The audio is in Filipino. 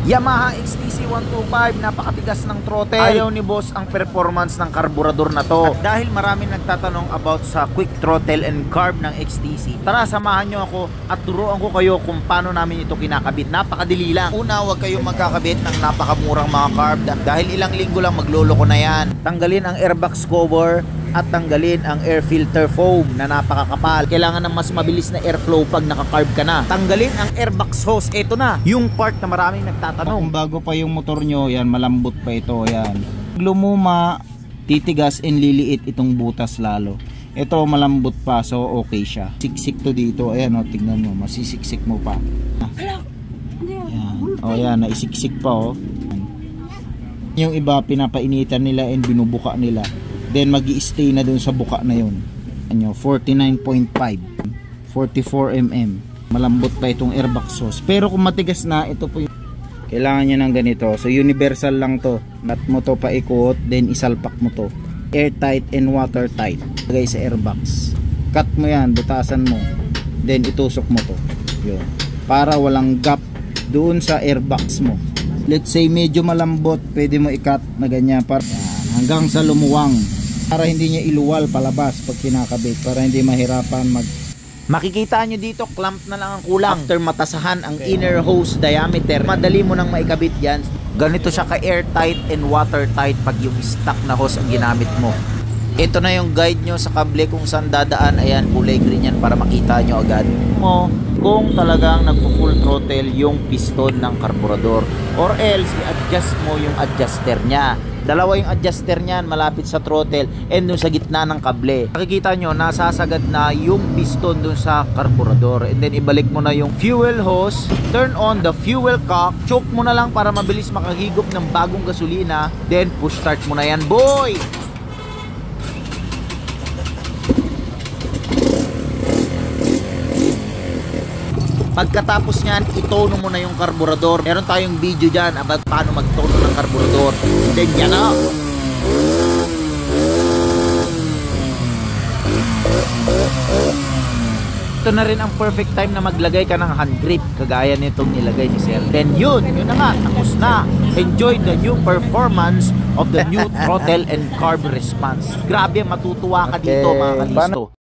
Yamaha XTC 125, napakatigas ng throttle. Ayaw ni boss ang performance ng karburador na to. At dahil maraming nagtatanong about sa quick throttle and carb ng XTC, tara samahan nyo ako at turuan ko kayo kung paano namin ito kinakabit. Napakadali lang. Una, huwag kayong magkakabit ng napakamurang mga carb dahil ilang linggo lang magloloko na yan. Tanggalin ang airbox cover at tanggalin ang air filter foam na napakakapal. Kailangan ng mas mabilis na airflow pag naka-carb ka na. Tanggalin ang airbox hose. Ito na, yung part na maraming nagtatanong. Kung bago pa yung motor nyo, yan, malambot pa ito, yan. Lumuma, titigas and liliit itong butas lalo. Ito malambot pa, so okay siya. Siksik to dito, ayan o, tignan mo, masisiksik mo pa. Yan. O yan, naisiksik pa o. Yung iba, pinapainitan nila and binubuka nila. Then magi-stay na dun sa buka na yun. Ano, 49.5, 44 mm. Malambot pa itong airbox hose. Pero kung matigas na, ito po yung kailangan nyo ng ganito. So universal lang to. Nut mo to paikot, then isalpak mo to. Airtight and watertight. Lagay sa airbox. Cut mo yan, butasan mo. Then itusok mo to. Yun. Para walang gap doon sa airbox mo. Let's say medyo malambot, pwede mo i-cut na ganyan. Para hanggang sa lumuwang. Para hindi niya iluwal palabas pag kinakabit. Para hindi mahirapan Makikita nyo dito, clamp na lang ang kulang. After matasahan ang inner hose diameter, madali mo nang maikabit yan. Ganito siya ka-airtight and watertight pag yung stock na hose ang ginamit mo. Ito na yung guide nyo sa kable kung saan dadaan. Ayan, kulay green yan para makita nyo agad kung talagang nagpo-full throttle yung piston ng karburador. Or else, i-adjust mo yung adjuster nya. Dalawa yung adjuster niyan, malapit sa throttle and dun sa gitna ng kable. Makikita nyo, nasasagad na yung piston dun sa karburador. And then ibalik mo na yung fuel hose, turn on the fuel cock, choke mo na lang para mabilis makahigop ng bagong gasolina, then push start mo na yan, boy! Pagkatapos nyan, itono mo na yung karburador. Meron tayong video dyan about paano magtono ng karburador. Then yan na. Ito na rin ang perfect time na maglagay ka ng hand grip kagaya nitong nilagay ni Sir. Then yun na nga, tapos na. Enjoy the new performance of the new throttle and carb response. Grabe, matutuwa ka dito mga kalisto.